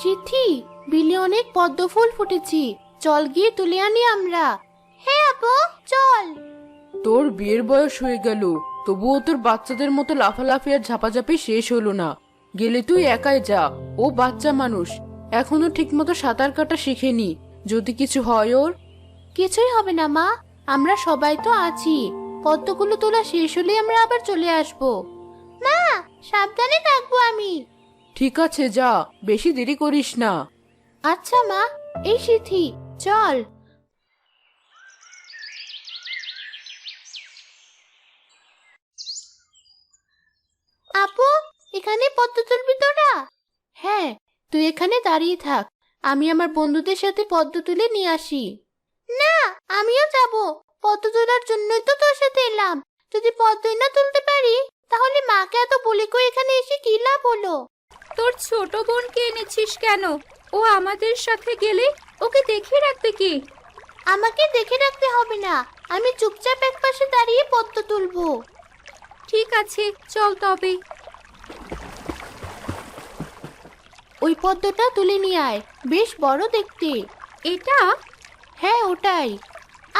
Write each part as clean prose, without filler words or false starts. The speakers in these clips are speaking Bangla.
সিথি, বিলে অনেক পদ্ম ফুল ফুটেছি, চল গিয়ে তুলে আনি আমরা। হ্যাঁ আপু, চল। তোর বিয়ের বয়স হয়ে গেল, তবুও তোর বাচ্চাদের মতো লাফালাফি আর ঝাপাঝাপি শেষ হলো না। গেলে তুই একাই যা, ও বাচ্চা মানুষ, এখনো ঠিকমতো সাঁতার কাটা শিখেনি, যদি কিছু হয় ওর। কিছুই হবে না মা, আমরা সবাই তো আছি। পদ্মগুলো তোলা শেষ হলে আমরা আবার চলে আসবো। মা, সাবধানে থাকবো আমি। ঠিক আছে, যা, বেশি দেরি করিস না। আচ্ছা মা, এই সিথি, চল। আপু, এখানে পদ্ম তুলবি তোরা? হ্যাঁ, তুই এখানে দাঁড়িয়ে থাক, আমি আমার বন্ধুদের সাথে পদ্ম তুলে নিয়ে আসি। না, আমিও যাব, পদ্ম তোলার জন্যই তো তোর সাথে এলাম। যদি পদ্মই না তুলতে পারি, তাহলে মাকে এত বলে কই এখানে এসে কি লাভ হলো? তোর ছোট বোনকে এনেছিস কেন? ও আমাদের সাথে গেলে ওকে দেখে রাখবে কে? আমাকে দেখে রাখতে হবে না, আমি চুপচাপ একপাশে দাঁড়িয়ে পদ্ম তুলবো। ঠিক আছে, চল তবে। ওই পদ্মটা তুলে নিয়ে আয়, বেশ বড় দেখতে। এটা? হ্যাঁ, ওটাই।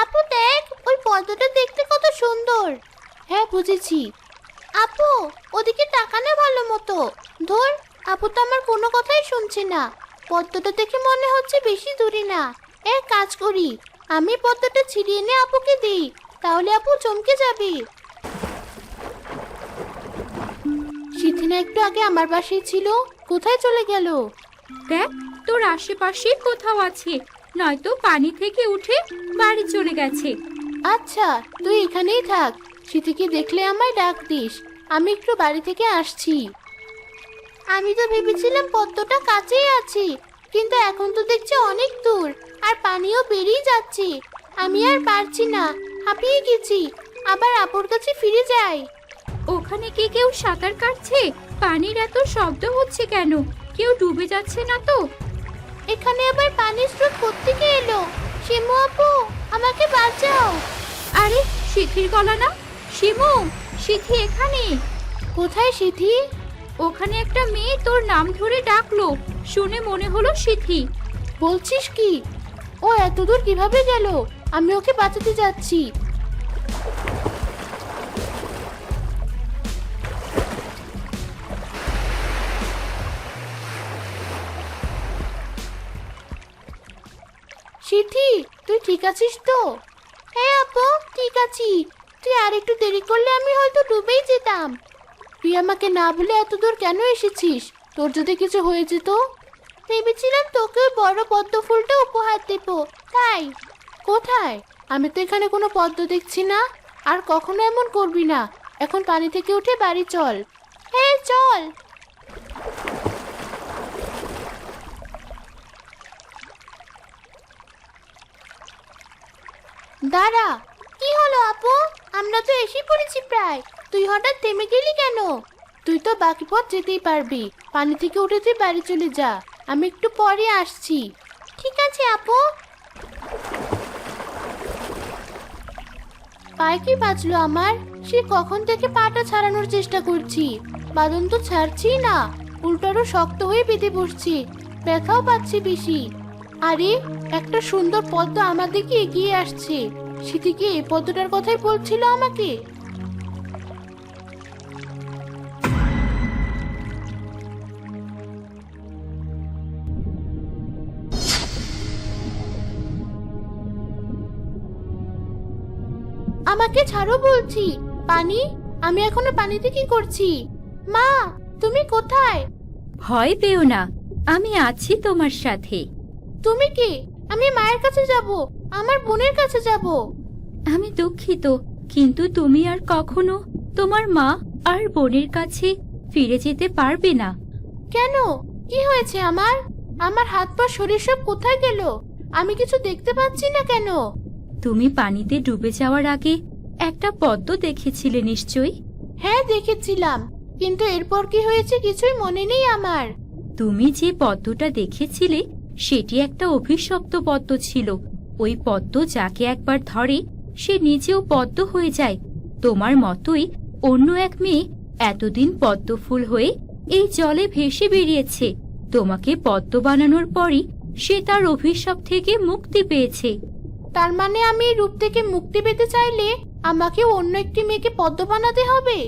আপু দেখ, ওই পদ্মটা দেখতে কত সুন্দর। হ্যাঁ, বুঝেছি। আপু, ওদিকে তাকানো ভালো মতো। ধর, আপু তো আমার কোনো কথাই শুনছে না। পদ্মটা দেখে মনে হচ্ছে বেশি দূরে না। এক কাজ করি, আমি পদ্মটা ছিঁড়িয়ে এনে আপুকে দিই, তাহলে আপু চমকে যাবে। সিথিনা একটু আগে আমার বাসায় ছিল, কোথায় চলে গেল? দেখ, তোর আশেপাশে কোথাও আছে, নয়তো পানি থেকে উঠে বাড়ি চলে গেছে। আচ্ছা, তুই এখানেই থাক, সিথিকে দেখলে আমায় ডাক দিস, আমি একটু বাড়ি থেকে আসছি। আমি তো ভেবেছিলাম পদ্মটা কাছেই আছে, কিন্তু এখন তো দেখছি অনেক দূর, আর পানিও বেরিয়ে যাচ্ছে। আমি আর পারছি না, হাঁপিয়ে গেছি। আবার আপুর কাছে ফিরে যাই। ওখানে কি কেউ সাঁতার কাটছে? পানির এত শব্দ হচ্ছে কেন? কেউ ডুবে যাচ্ছে না তো? এখানে আবার পানির স্রোত কোত্থেকে এলো? শিমু আপু, আমাকে বাঁচাও। আরে, সিথির গলা না? শিমু, সিথি এখানে। কোথায় সিথি? ওখানে একটা মেয়ে তোর নাম ধরে ডাকলো, শুনে মনে হলো সিথি। বলছিস কি? ও এত দূর কিভাবে গেল? আমি ওকে বাঁচাতে যাচ্ছি। সিথি, তুই ঠিক আছিস তো? হ্যাঁ আপু, ঠিক আছি। তুই আর একটু দেরি করলে আমি হয়তো ডুবেই যেতাম। তুই আমাকে না বলে এত দূর কেন এসেছিস? তোর যদি কিছু হয়ে যেত? ভেবেছিলাম তোকে ওই বড় পদ্ম ফুলটা উপহার দেব, তাই। কোথায়? আমি তো এখানে কোনো পদ্ম দেখছি না। আর কখনো এমন করবি না। এখন পানি থেকে উঠে বাড়ি চল। হ্যাঁ, চল। দাঁড়া, কি হলো আপু? আমরা তো এসে পড়েছি প্রায়। তুই হঠাৎ থেমে গেলি কেন? তুই তো বাকি পথ যেতেই পারবি। পানি থেকে উঠে তুই বাড়ি চলে যা, আমি একটু পরে আসছি। ঠিক আছে আপু। পায়ে কি বাজলো আমার? সে কখন থেকে পাটা ছাড়ানোর চেষ্টা করছি, বাদন তো ছাড়ছি না, উল্টারও শক্ত হয়ে বেঁধে বসছি, ব্যথাও পাচ্ছি বেশি। আরে, একটা সুন্দর পদ্ম আমার দিকে এগিয়ে আসছে। সিথিকে এই পদ্মটার কথাই বলছিল আমাকে। আমাকে ছাড়ো বলছি। পানি, আমি এখনো পানিতে কি করছি? মা, তুমি কোথায়? ভয় পেও না, আমি আছি তোমার সাথে। তুমি কি? আমি মায়ের কাছে যাব, আমার বোনের কাছে যাব। আমি দুঃখিত, কিন্তু তুমি আর কখনো তোমার মা আর বোনের কাছে ফিরে যেতে পারবে না। কেন? কি হয়েছে আমার? আমার হাত পা শরীর সব কোথায় গেল? আমি কিছু দেখতে পাচ্ছি না কেন? তুমি পানিতে ডুবে যাওয়ার আগে একটা পদ্ম দেখেছিলে নিশ্চয়ই। হ্যাঁ, দেখেছিলাম, কিন্তু এরপর কি হয়েছে কিছুই মনে নেই আমার। তুমি যে পদ্মটা দেখেছিলে সেটি একটা অভিশপ্ত পদ্ম ছিল। ওই পদ্ম যাকে একবার ধরে সে নিজেও পদ্ম হয়ে যায়। তোমার মতোই অন্য এক মেয়ে এতদিন পদ্ম ফুল হয়ে এই জলে ভেসে বেরিয়েছে, তোমাকে পদ্ম বানানোর পরই সে তার অভিশাপ থেকে মুক্তি পেয়েছে। তার মানে আমি এই রূপ থেকে মুক্তি পেতে চাইলে আমাকে অন্য একটি মেয়েকে পদ্ম বানাতে হবে?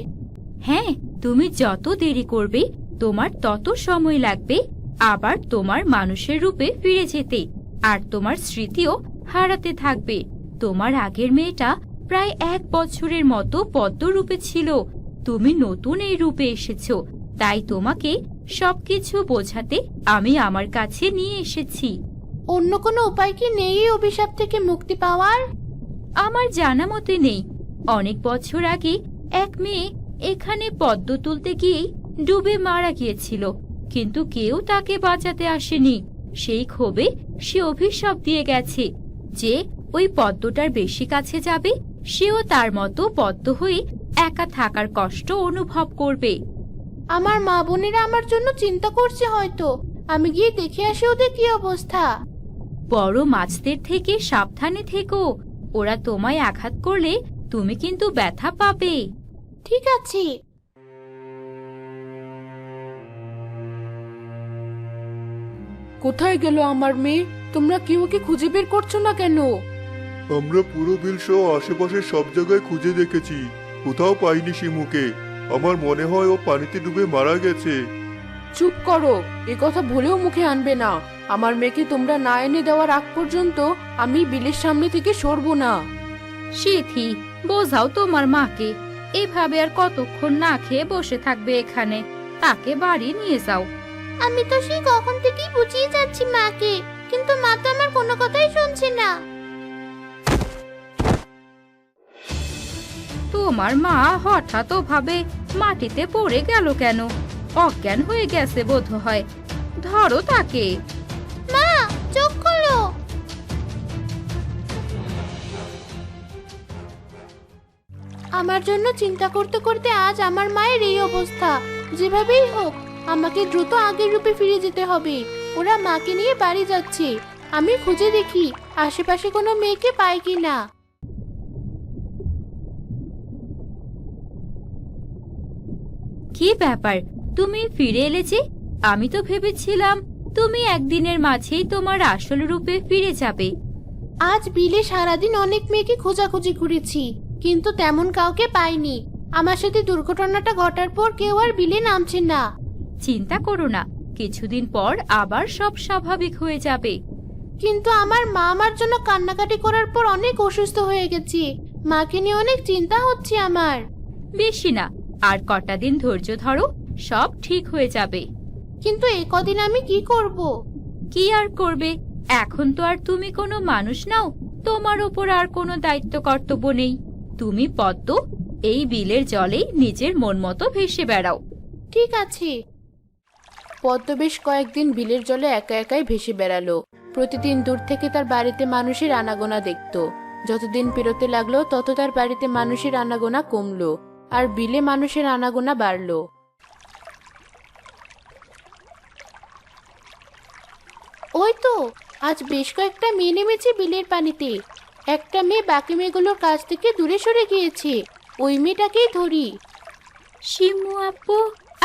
হ্যাঁ, তুমি যত দেরি করবে তোমার তত সময় লাগবে আবার তোমার মানুষের রূপে ফিরে যেতে, আর তোমার স্মৃতিও হারাতে থাকবে। তোমার আগের মেয়েটা প্রায় 1 বছরের মতো পদ্ম রূপে ছিল, তুমি নতুন এই রূপে এসেছো, তাই তোমাকে সবকিছু বোঝাতে আমি আমার কাছে নিয়ে এসেছি। অন্য কোনো উপায় কি নেই এই অভিশাপ থেকে মুক্তি পাওয়ার? আমার জানা মতে নেই। অনেক বছর আগে এক মেয়ে এখানে পদ্ম তুলতে গিয়েই ডুবে মারা গিয়েছিল, কিন্তু কেউ তাকে বাঁচাতে আসেনি। সেই ক্ষোভে সে অভিশাপ দিয়ে গেছে যে ওই পদ্মটার বেশি কাছে যাবে সেও তার মতো পদ্ম হয়ে একা থাকার কষ্ট অনুভব করবে। আমার মা বোনেরা আমার জন্য চিন্তা করছে হয়তো। আমি গিয়ে দেখে আসি ওদের কি অবস্থা। বড় মাছদের থেকে সাবধানে থেকো, ওরা তোমায় আঘাত করলে তুমি কিন্তু ব্যথা পাবে। ঠিক আছে। কোথায় গেল আমার মেয়ে? তোমরা কেউ ওকে খুঁজে বের করছো না কেন? আমরা পুরো বিল সহ আশেপাশের সব জায়গায় খুঁজে দেখেছি, কোথাও পাইনি শিমুকে। আমার মনে হয় ও পানিতে ডুবে মারা গেছে। চুপ করো, এ কথা ভুলেও মুখে আনবে না। আমার মেয়েকে তোমরা না এনে দেওয়ার আগ পর্যন্ত আমি বিলের সামনে থেকে সরবো না। সিথি, বোঝাও তোমার মাকে। এভাবে আর কতক্ষণ না খেয়ে বসে থাকবে এখানে? তাকে বাড়ি নিয়ে যাও। আমি তো সেই কখন থেকেই বুঝিয়ে যাচ্ছি মাকে, কিন্তু মা তো আমার কোনো কথাই শুনছে না। তোমার মা হঠাৎ ভাবে মাটিতে পড়ে গেল কেন? অজ্ঞান হয়ে গেছে বোধ হয়। ধরো তাকে। মা, চোখ খোলো। আমার জন্য চিন্তা করতে করতে আজ আমার মায়ের এই অবস্থা। যেভাবেই হোক আমাকে দ্রুত আগের রূপে ফিরে যেতে হবে। ওরা মাকে নিয়ে বাড়ি যাচ্ছে। আমি খুঁজে দেখি আশেপাশে কোনো মেয়েকে পাই কিনা। কি ব্যাপার, তুমি ফিরে এলে যে? আমি তো ভেবেছিলাম তুমি একদিনের মাঝেই তোমার আসল রূপে ফিরে যাবে। আজ বিলে সারাদিন অনেক মেয়েকে খোঁজাখুঁজি করেছি, কিন্তু তেমন কাউকে পাইনি। আমার সাথে দুর্ঘটনাটা ঘটার পর কেউ আর বিলে নামছে না। চিন্তা করো না, কিছুদিন পর আবার সব স্বাভাবিক হয়ে যাবে। কিন্তু আমার মা আমার জন্য কান্নাকাটি করার পর অনেক অসুস্থ হয়ে গেছে। মাকে নিয়ে অনেক চিন্তা হচ্ছে আমার। বেশি না, আর কটা দিন ধৈর্য ধরো, সব ঠিক হয়ে যাবে। কিন্তু এই কদিন আমি কি করব? কি আর করবে, এখন তো আর তুমি কোনো মানুষ নাও, তোমার ওপর আর কোনো দায়িত্ব কর্তব্য নেই। তুমি পদ্ম, এই বিলের জলেই নিজের মন মতো ভেসে বেড়াও। ঠিক আছে। পদ্ম বেশ কয়েকদিন বিলের জলে একা একাই ভেসে বেড়ালো। প্রতিদিন দূর থেকে তার বাড়িতে মানুষের আনাগোনা দেখতো। যতদিন পেরোতে লাগলো তত তার বাড়িতে মানুষের আনাগোনা কমলো, আর বিলে মানুষের আনাগোনা বাড়লো। ওই তো আজ বেশ কয়েকটা মেয়ে নেমেছে বিলের পানিতে। একটা মেয়ে বাকি মেয়েগুলোর কাছ থেকে দূরে সরে গিয়েছে। ওই মেয়েটাকেই ধরি। শিমু আপু,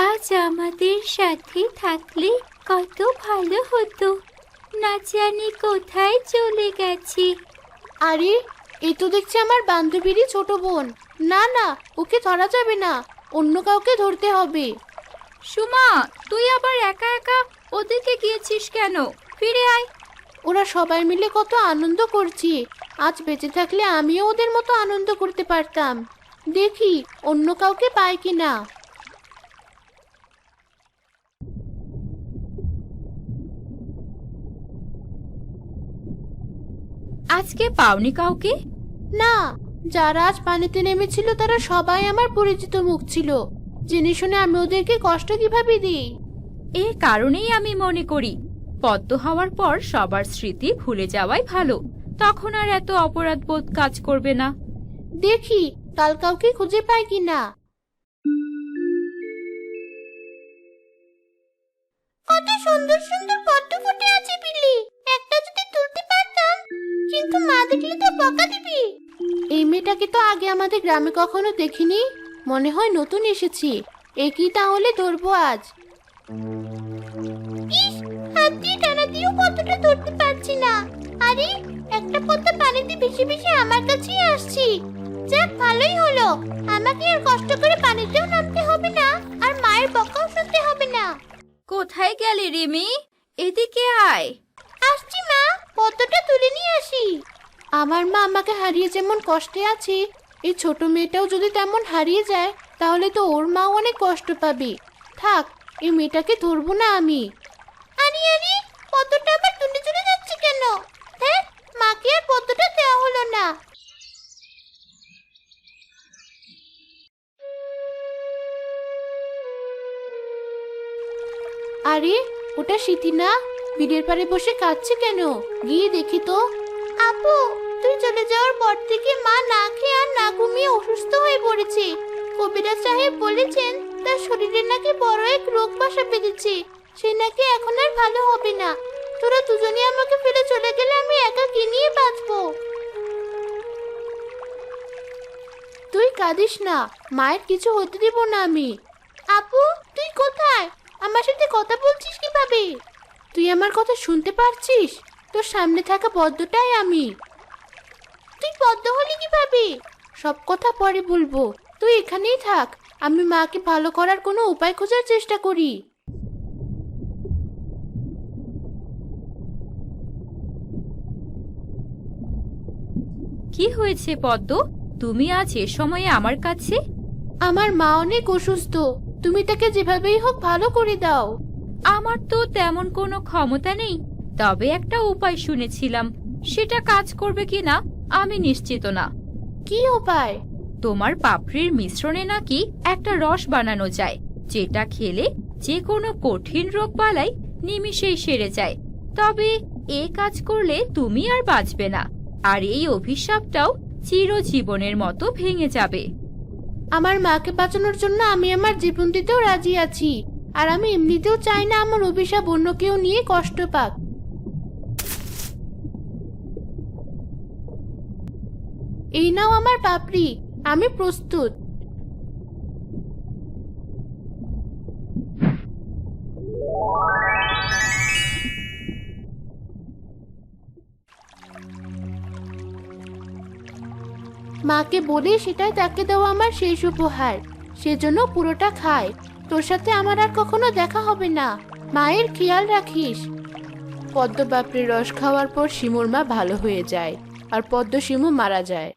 আজ আমাদের সাথে থাকলে কত ভালো হতো, না জানি কোথায় চলে গেছে। আরে, এই তো দেখছি আমার বান্ধবীরই ছোট বোন। না না, ওকে ধরা যাবে না, অন্য কাউকে ধরতে হবে। সুমা, তুই আবার একা একা ওদিকে গিয়েছিস কেন? ফিরে আয়। ওরা সবাই মিলে কত আনন্দ করছে। আজ বেঁচে থাকলে আমিও ওদের মতো আনন্দ করতে পারতাম। দেখি অন্য কাউকে পাই কিনা। আজকে পাওনি কাউকে? না, যারা আজ পানিতে নেমেছিল তারা সবাই আমার পরিচিত মুখ ছিল। জেনে শুনে আমি ওদেরকে কষ্ট কিভাবে দিই? এর কারণেই আমি মনে করি পদ্ম হওয়ার পর সবার স্মৃতি ভুলে যাওয়াই ভালো, তখন আর এত অপরাধ বোধ কাজ করবে না। দেখি কাল কাউকে খুঁজে পাই কিনা। কত সুন্দর সুন্দর পদ্ম ফুটে আছে বিলে, একটা যদি তুলতে পারতাম। কিন্তু মা দেখলে তো বকা দিবি। এই মেয়েটাকে তো আগে আমাদের গ্রামে কখনো দেখিনি, মনে হয় নতুন এসেছি। এ কি তাহলে ধরবো আজ? ইস, হাত দিয়ে টানা দিয়েও পদ্মটা ধরতে পারছি না। আরে, একটা পদ্ম পানিতে ভেসে ভেসে আমার কাছেই আসছি। যাক, ভালোই হলো, আমাকে আর কষ্ট করে পানিতেও নামতে হবে না, আর মায়ের বকাও শুনতে হবে না। কোথায় গেলি রিমি? এদিকে আয়। আসছি মা, পদ্মটা তুলে নিয়ে আসি। আমার মা আমাকে হারিয়ে যেমন কষ্টে আছে, এই ছোট মেয়েটাও যদি তেমন হারিয়ে যায় তাহলে তো ওর মাও অনেক কষ্ট পাবে। থাক, এই মেয়েটাকে ধরবো না আমি। আরে আরে, পদ্মটা আবার তুলে চলে যাচ্ছে কেন? ধ্যাৎ, মাকে আর পদ্মটা দেওয়া হলো না। আরে, ওটা স্মৃতি না? বিড়ের পাড়ে বসে কাঁদছে কেন? গিয়ে দেখি তো। আপু, তুই চলে যাওয়ার পর থেকে মা না খেয়ে আর না ঘুমিয়ে অসুস্থ হয়ে পড়েছে। কবিরাজ সাহেব বলেছেন তার শরীরে নাকি বড় এক রোগ বাসা বেঁধেছে, সে নাকি এখন আর ভালো হবে না। তোরা দুজনে আমাকে ফেলে চলে গেলে আমি একা কি নিয়ে বাঁচবো? তুই কাঁদিস না, মায়ের কিছু হতে দিব না আমি। আপু, তুই কোথায়? আমার সাথে কথা বলছিস কিভাবে? তুই আমার কথা শুনতে পারছিস? তোর সামনে থাকা পদ্মটাই আমি। তুই পদ্ম হলি কিভাবে? সব কথা পরে বলবো, তুই এখানেই থাক, আমি মাকে ভালো করার কোনো উপায় খোঁজার চেষ্টা করি। কি হয়েছে পদ্ম? তুমি আজ এ সময়ে আমার কাছে? আমার মা অনেক অসুস্থ, তুমি তাকে যেভাবেই হোক ভালো করে দাও। আমার তো তেমন কোনো ক্ষমতা নেই, তবে একটা উপায় শুনেছিলাম, সেটা কাজ করবে কিনা আমি নিশ্চিত না। কি উপায়? তোমার পাপড়ির মিশ্রণে নাকি একটা রস বানানো যায়, যেটা খেলে যে কোনো কঠিন রোগ বালাই নিমিষেই সেরে যায়। তবে এ কাজ করলে তুমি আর বাঁচবে না, আর এই অভিশাপটাও চিরজীবনের মতো ভেঙে যাবে। আমার মাকে বাঁচানোর জন্য আমি আমার জীবন দিতেও রাজি আছি, আর আমি এমনিতেও চাই না আমার অভিশাপ অন্য কেউ নিয়ে কষ্ট পাক। এই নাও আমার পাপড়ি, আমি প্রস্তুত। মাকে বলে সেটাই তাকে দেওয়া আমার শেষ উপহার, সেজন্য পুরোটা খায়। তোর সাথে আমার আর কখনো দেখা হবে না, মায়ের খেয়াল রাখিস। পদ্ম পাপড়ির রস খাওয়ার পর শিমুর মা ভালো হয়ে যায়, আর পদ্ম শিমু মারা যায়।